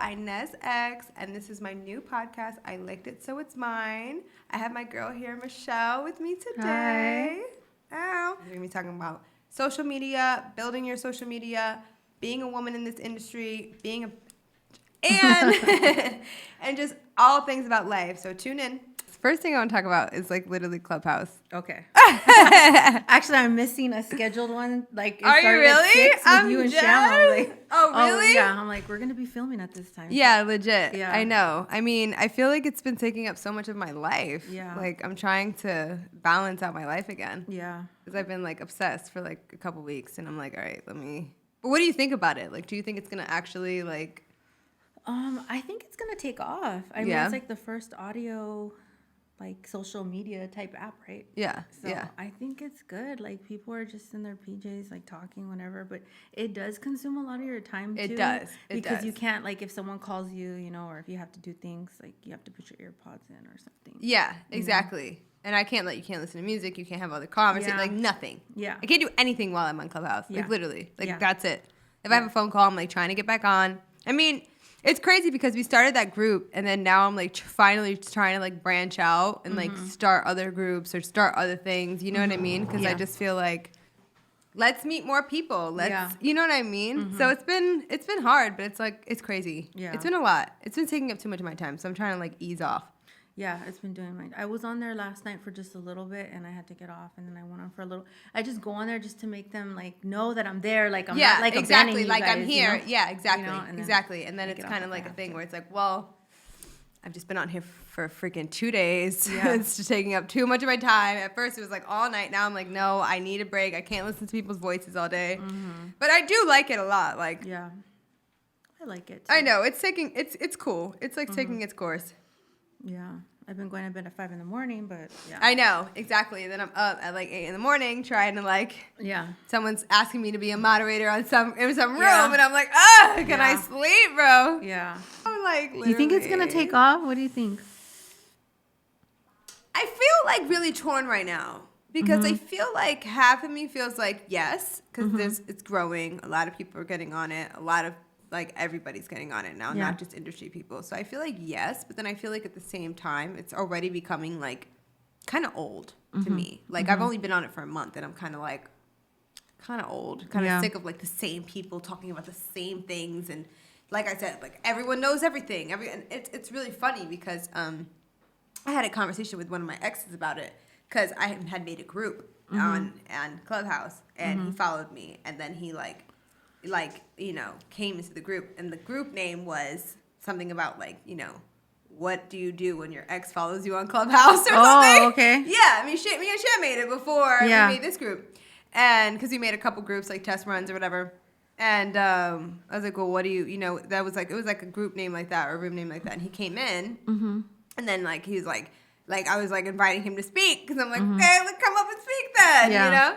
INAS X, and this is my new podcast, I Liked It So It's Mine. I have my girl here, Michelle, with me today. Hi. We're going to be talking about social media, building your social media, being a woman in this industry, and just all things about life. So tune in. First thing I want to talk about is like literally Clubhouse. Okay. Actually, I'm missing a scheduled one. Like, are you really? With you and Shem. I'm like, oh, really? Yeah. I'm like, we're gonna be filming at this time. Yeah, legit. Yeah. I know. I mean, I feel like it's been taking up so much of my life. Yeah. Like I'm trying to balance out my life again. Yeah. Because I've been like obsessed for like a couple weeks, and I'm like, all right, let me. But what do you think about it? Like, do you think it's gonna actually like? I think it's gonna take off. I mean, it's like the first audio, like social media type app, right? Yeah. So yeah. I think it's good. Like people are just in their PJs, like talking whenever, but it does consume a lot of your time too. It does. Because you can't, like, if someone calls you, you know, or if you have to do things, like you have to put your earpods in or something. Yeah, exactly. You know? And you can't listen to music. You can't have other conversations. Yeah. Like nothing. Yeah. I can't do anything while I'm on Clubhouse. Yeah. Like literally. Like Yeah. that's it. If I have a phone call, I'm like trying to get back on. I mean, it's crazy because we started that group, and then now I'm like finally trying to like branch out and like start other groups or start other things. You know what I mean? Because I just feel like let's meet more people. You know what I mean? So it's been hard, but it's like it's crazy. Yeah. It's been a lot. It's been taking up too much of my time, so I'm trying to like ease off. Yeah, it's been doing mine. I was on there last night for just a little bit, and I had to get off, and then I went on for a little. I just go on there just to make them like know that I'm there, like I'm not like exactly, abandoning like you guys, I'm here. You know? Yeah, exactly, You know, and exactly. And then it's kind of like a thing where it's like, well, I've just been on here for freaking 2 days. Yeah. It's just taking up too much of my time. At first, it was like all night. Now I'm like, no, I need a break. I can't listen to people's voices all day. But I do like it a lot. Like, yeah, I like it too. I know it's cool. It's like taking its course. Yeah. I've been going to bed at 5 a.m, but yeah. I know, exactly. And then I'm up at like 8 a.m. trying to like, someone's asking me to be a moderator in some room, and I'm like, can I sleep, bro? Yeah. I'm like, literally. Do you think it's going to take off? What do you think? I feel like really torn right now because I feel like half of me feels like yes, because it's growing. A lot of people are getting on it. A lot of like everybody's getting on it now, not just industry people. So I feel like yes, but then I feel like at the same time, it's already becoming like kind of old to me. Like I've only been on it for a month, and I'm kind of like old, kind of sick of like the same people talking about the same things. And like I said, like everyone knows everything. And it's really funny because I had a conversation with one of my exes about it because I had made a group on Clubhouse, and he followed me, and then he like you know, came into the group, and the group name was something about like, you know, what do you do when your ex follows you on Clubhouse or something? Oh, okay. Yeah, I mean, me and Shem made it before we made this group, and because we made a couple groups like test runs or whatever, and I was like, well, what do you know? That was like, it was like a group name like that or a room name like that, and he came in, and then like he was like I was like inviting him to speak because I'm like, okay, let's come up and speak then, you know.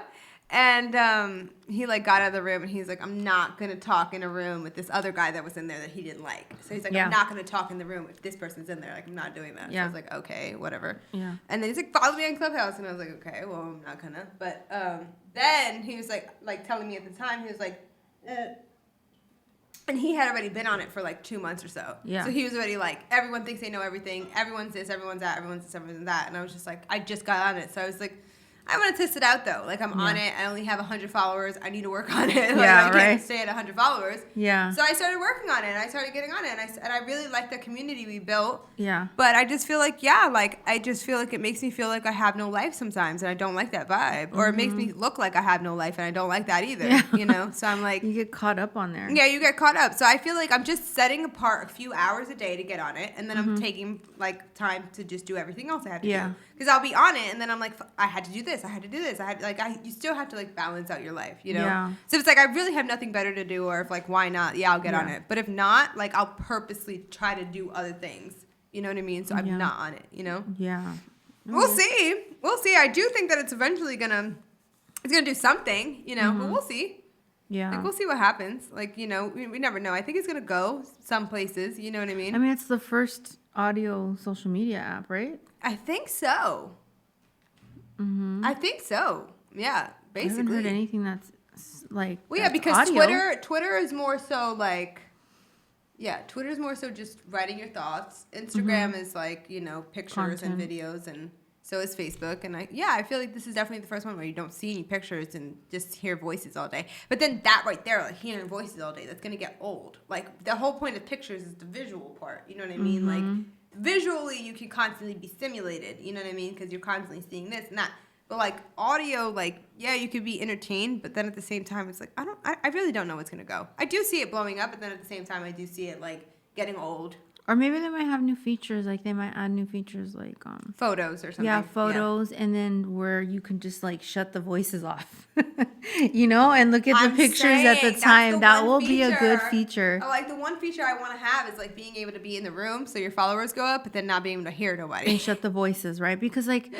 And he like got out of the room, and he's like, I'm not gonna talk in a room with this other guy that was in there that he didn't like. So he's like, I'm not gonna talk in the room if this person's in there. Like, I'm not doing that. So I was like, okay, whatever. Yeah. And then he's like, follow me on Clubhouse, and I was like, okay, well, I'm not gonna. But then he was like telling me at the time, he was like, and he had already been on it for like 2 months or so. Yeah. So he was already like, everyone thinks they know everything. Everyone's this, everyone's that, everyone's this, everyone's that. And I was just like, I just got on it, so I was like, I want to test it out, though. Like, I'm on it. I only have 100 followers. I need to work on it. Like, I can't stay at 100 followers. Yeah. So I started working on it, and I started getting on it, and I really like the community we built. Yeah. But I just feel like, I just feel like it makes me feel like I have no life sometimes, and I don't like that vibe. Or it makes me look like I have no life, and I don't like that either, you know? So I'm like... You get caught up on there. Yeah, you get caught up. So I feel like I'm just setting apart a few hours a day to get on it, and then I'm taking, like, time to just do everything else I have to do. Because I'll be on it, and then I'm like, I had to do this, I had to do this, you still have to like balance out your life, you know? Yeah. So it's like I really have nothing better to do, or if like why not? Yeah, I'll get on it. But if not, like I'll purposely try to do other things. You know what I mean? So I'm not on it, you know? Yeah. We'll see. We'll see. I do think that it's eventually gonna do something, you know, but we'll see. Yeah. Like we'll see what happens. Like, you know, we never know. I think it's gonna go some places, you know what I mean? I mean, it's the first audio social media app, right? I think so. I think so. Yeah, basically. I haven't heard anything that's like. Well, yeah, because audio. Twitter is more so like, Yeah, Twitter's more so just writing your thoughts. Instagram is like, pictures Content. and videos, and so is Facebook. And I feel like this is definitely the first one where you don't see any pictures and just hear voices all day. But then that right there, like hearing voices all day, that's gonna get old. Like the whole point of pictures is the visual part. You know what I mean? Like visually, you can constantly be stimulated. You know what I mean? Because you're constantly seeing this and that. But like audio, like you could be entertained, but then at the same time, it's like I really don't know what's gonna go. I do see it blowing up, but then at the same time, I do see it like getting old. Or maybe they might have new features, like they might add new features like Photos or something. Yeah, photos, and then where you can just like shut the voices off, and look at the pictures at the time. That will be a good feature. Like the one feature I want to have is like being able to be in the room so your followers go up, but then not being able to hear nobody. And shut the voices, right? Because like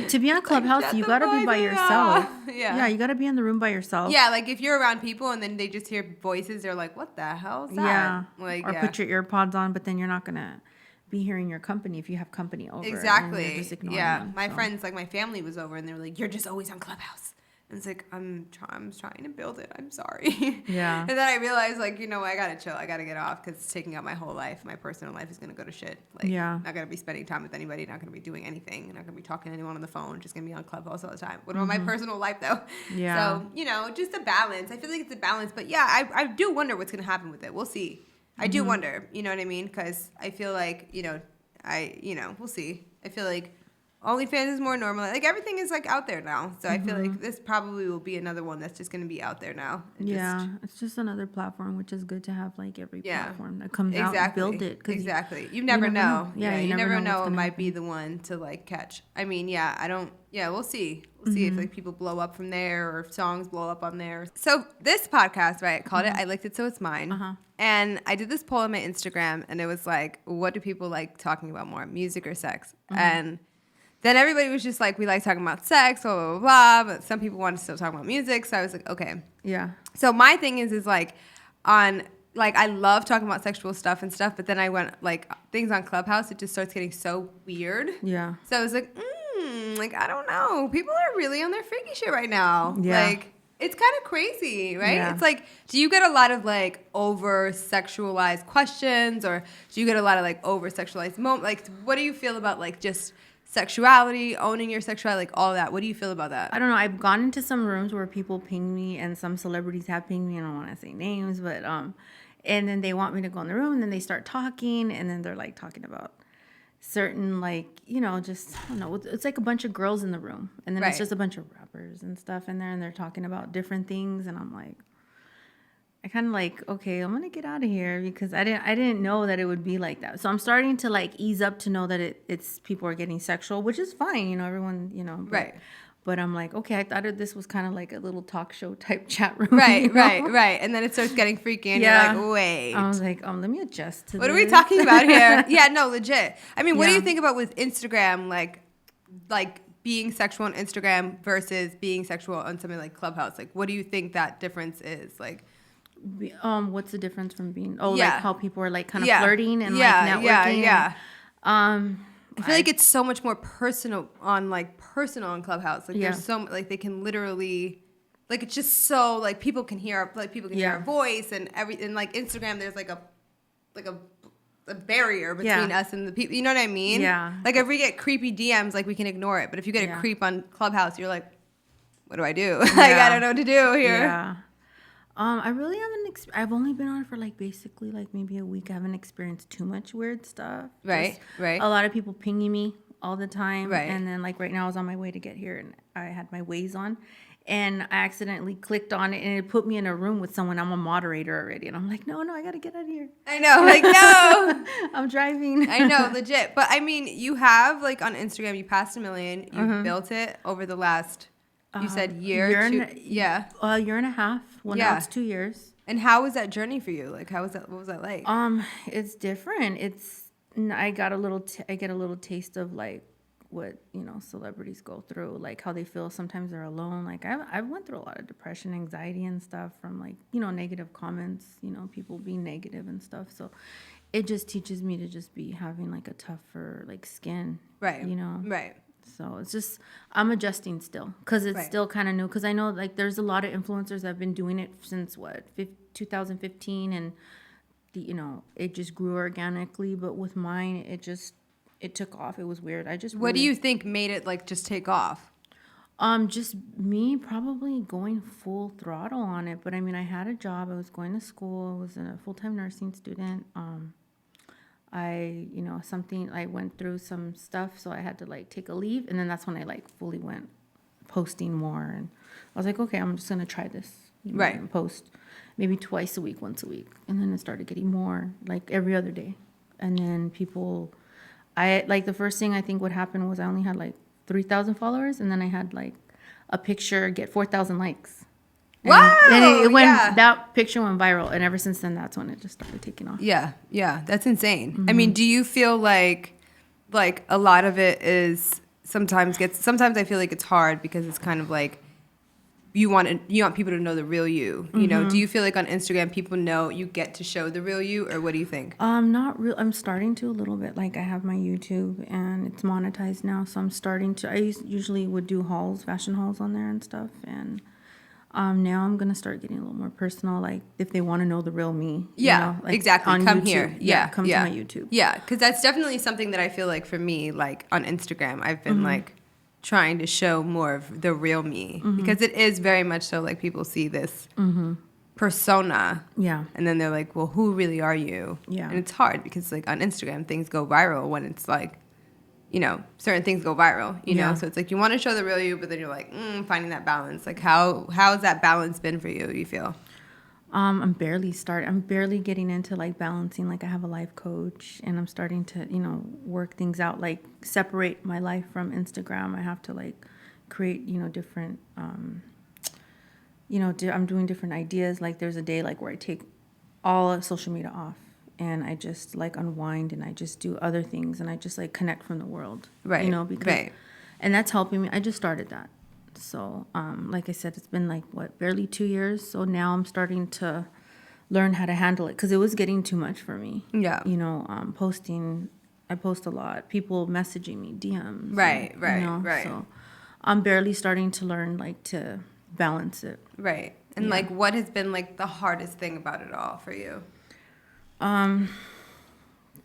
to be on Clubhouse, you gotta be by yourself. Yeah, you gotta be in the room by yourself. Yeah, like if you're around people and then they just hear voices, they're like, "What the hell is that?" Yeah, like put your earpods on, but then you're not gonna be hearing your company if you have company over. Exactly. Just ignoring them, my friends, like my family was over and they were like, "You're just always on Clubhouse." And it's like, I'm trying to build it. I'm sorry. Yeah. And then I realized, like, I gotta chill. I gotta get off because it's taking up my whole life. My personal life is gonna go to shit. Like, not gonna be spending time with anybody. Not gonna be doing anything. Not gonna be talking to anyone on the phone. Just gonna be on Clubhouse all the time. What about my personal life though? Yeah. So just a balance. I feel like it's a balance. But yeah, I do wonder what's gonna happen with it. We'll see. I do wonder. You know what I mean? Because I feel like we'll see. I feel like OnlyFans is more normal. Like everything is like out there now. So I feel like this probably will be another one that's just going to be out there now. It's just another platform, which is good to have like every platform that comes out, build it. Exactly. You never know. Yeah, you never know. It might be the one to like catch. I mean, we'll see. We'll see if like people blow up from there or if songs blow up on there. So this podcast, right, I called it I Licked It So It's Mine. And I did this poll on my Instagram and it was like, what do people like talking about more, music or sex? And then everybody was just like, we like talking about sex, blah, blah, blah, blah. But some people want to still talk about music. So I was like, okay. Yeah. So my thing is like I love talking about sexual stuff and stuff. But then I went like things on Clubhouse. It just starts getting so weird. Yeah. So I was like, I don't know. People are really on their freaky shit right now. Yeah. Like, it's kind of crazy, right? Yeah. It's like, do you get a lot of like over-sexualized questions or do you get a lot of like over-sexualized moments? Like, what do you feel about like just sexuality, owning your sexuality, like all that? What do you feel about that? I don't know. I've gone into some rooms where people ping me and some celebrities have pinged me. I don't want to say names, but and then they want me to go in the room and then they start talking and then they're like talking about certain like, just, I don't know. It's like a bunch of girls in the room and then it's just a bunch of rappers and stuff in there and they're talking about different things and I'm like, I kind of like, okay, I'm gonna get out of here because I didn't know that it would be like that. So I'm starting to like ease up to know that it's people are getting sexual, which is fine, everyone, but, right. But I'm like, okay, I thought this was kind of like a little talk show type chat room. Right. And then it starts getting freaky and you're like, wait. I was like, let me adjust to what this. are we talking about here? Yeah, no, legit. I mean, what do you think about with Instagram, like being sexual on Instagram versus being sexual on something like Clubhouse? Like, what do you think that difference is? Like, what's the difference from being like how people are like kind of flirting and like networking? I feel like it's so much more personal on Clubhouse. Like there's so like they can literally like it's just so like people can hear hear our voice and everything. Like Instagram, there's like a barrier between us and the people. You know what I mean? Yeah. Like if we get creepy DMs, like we can ignore it. But if you get a creep on Clubhouse, you're like, what do I do? Like I don't know what to do here. Yeah. I really haven't. I've only been on it for like basically like maybe a week. I haven't experienced too much weird stuff. Right. A lot of people pinging me all the time. Right. And then like right now I was on my way to get here and I had my Waze on, and I accidentally clicked on it and it put me in a room with someone. I'm a moderator already, and I'm like, no, I gotta get out of here. I know, like no, I'm driving. I know, legit. But I mean, you have like on Instagram, you passed 1 million. You built it over the last. You said year and a half. Well, now it's 2 years. And how was that journey for you? Like, how was that? What was that like? It's different. I get a little taste of like what celebrities go through, like how they feel. Sometimes they're alone. Like I went through a lot of depression, anxiety, and stuff from like negative comments. People being negative and stuff. So it just teaches me to just be having like a tougher like skin. Right. Right. So it's just, I'm adjusting still because it's still kind of new. Because I know like there's a lot of influencers that have been doing it since 2015 and it just grew organically. But with mine, it took off. It was weird. What do you think made it like just take off? Just me probably going full throttle on it. But I mean, I had a job. I was going to school. I was a full-time nursing student. I went through some stuff, so I had to like take a leave, and then that's when I like fully went posting more. And I was like, okay, I'm just gonna try this, Right. and post maybe twice a week, once a week, and then it started getting more, like every other day. And then the first thing I think what happened was I only had like 3,000 followers, and then I had like a picture get 4,000 likes. Wow! That picture went viral, and ever since then, that's when it just started taking off. Yeah, that's insane. I mean, do you feel like a lot of it is sometimes I feel like it's hard because it's kind of like you want people to know the real you. You know, do you feel like on Instagram people know you get to show the real you, or what do you think? Not real. I'm starting to a little bit. Like I have my YouTube and it's monetized now, so I'm starting to. Usually would do hauls, fashion hauls on there and stuff, and now I'm gonna start getting a little more personal. Like if they want to know the real me, like exactly. On come YouTube. here, Come to my YouTube. Yeah, because that's definitely something that I feel like for me, like on Instagram, I've been like trying to show more of the real me because it is very much so like people see this persona, and then they're like, well, who really are you? And it's hard because like on Instagram things go viral when it's like, certain things go viral, you know? So it's like you want to show the real you, but then you're like, finding that balance. Like how has that balance been for you, you feel? I'm barely getting into like balancing. Like I have a life coach and I'm starting to, work things out, like separate my life from Instagram. I have to like create, different, I'm doing different ideas. Like there's a day like where I take all of social media off and I just like unwind and I just do other things and I just like connect from the world. Right. And that's helping me. I just started that. So, like I said, it's been like, barely 2 years. So now I'm starting to learn how to handle it because it was getting too much for me. Yeah. Posting, I post a lot. People messaging me, DMs. Right. So I'm barely starting to learn, like, to balance it. Right. And, like, what has been, like, the hardest thing about it all for you?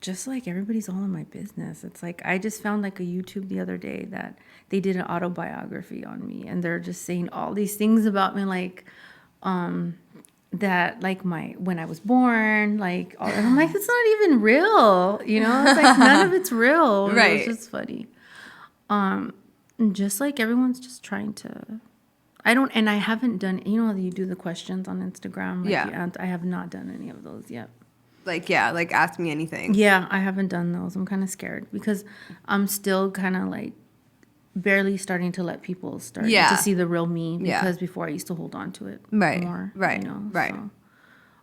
Just like everybody's all in my business. It's like I just found like a YouTube the other day that they did an autobiography on me and they're just saying all these things about me like that like when I was born, like and I'm like, it's not even real, It's like none of it's real. Right. It's just funny. Just like everyone's just trying to I haven't done you do the questions on Instagram. Like, I have not done any of those yet. Like ask me anything. Yeah, I haven't done those. I'm kind of scared because I'm still kind of like barely starting to let people start to see the real me because before I used to hold on to it more. Right. So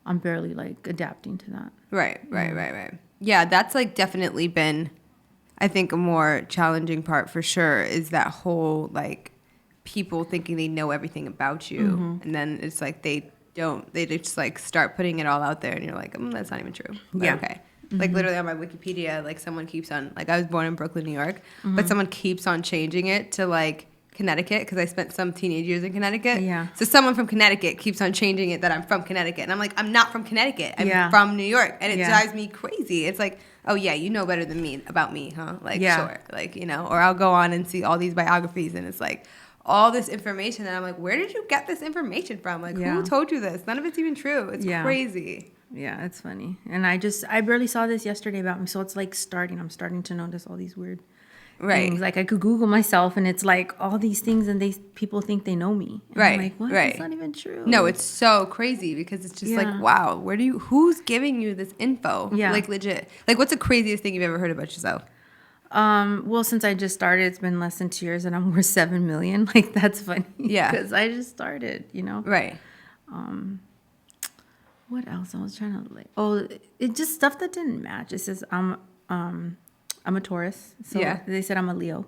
I'm barely like adapting to that. Right. Yeah, that's like definitely been, I think, a more challenging part for sure is that whole like people thinking they know everything about you and then it's like they just like start putting it all out there and you're like, that's not even true. But okay. Like literally on my Wikipedia, like someone keeps on, like I was born in Brooklyn, New York, but someone keeps on changing it to like Connecticut because I spent some teenage years in Connecticut. Yeah. So someone from Connecticut keeps on changing it that I'm from Connecticut. And I'm like, I'm not from Connecticut. I'm from New York. And it drives me crazy. It's like, oh yeah, you know better than me about me, huh? Like, sure. Like, or I'll go on and see all these biographies and it's like, all this information and I'm like, where did you get this information from? Like, who told you this? None of it's even true. It's crazy. Yeah, it's funny. And I barely saw this yesterday about me. So it's like I'm starting to notice all these weird things. Like I could Google myself and it's like all these things and people think they know me. And I'm like, what? It's not even true. No, it's so crazy because it's just like, wow, who's giving you this info? Yeah. Like legit. Like what's the craziest thing you've ever heard about yourself? Well, since I just started, it's been less than 2 years and I'm worth 7 million. Like that's funny. Yeah. Because I just started, Right. What else? I was trying to like, it's just stuff that didn't match. It says I'm a Taurus. So they said I'm a Leo.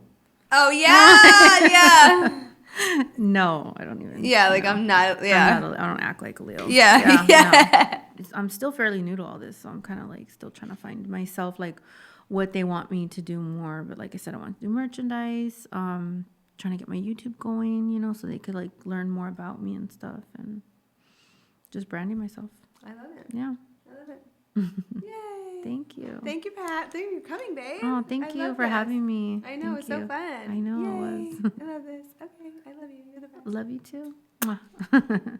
Oh yeah. Yeah. No, I don't even. Yeah. Like I'm not. Yeah. I don't act like a Leo. Yeah. No. I'm still fairly new to all this. So I'm kind of like still trying to find myself, like what they want me to do more. But like I said, I want to do merchandise, trying to get my YouTube going, so they could like learn more about me and stuff and just branding myself. I love it. Yeah. I love it. Yay. Thank you. Thank you for coming, babe. Oh, thank you for having me. I know, Thank it's so you. fun. I know Yay. it was. I love this. Okay, I love you. You're the best. Love you too. Mwah.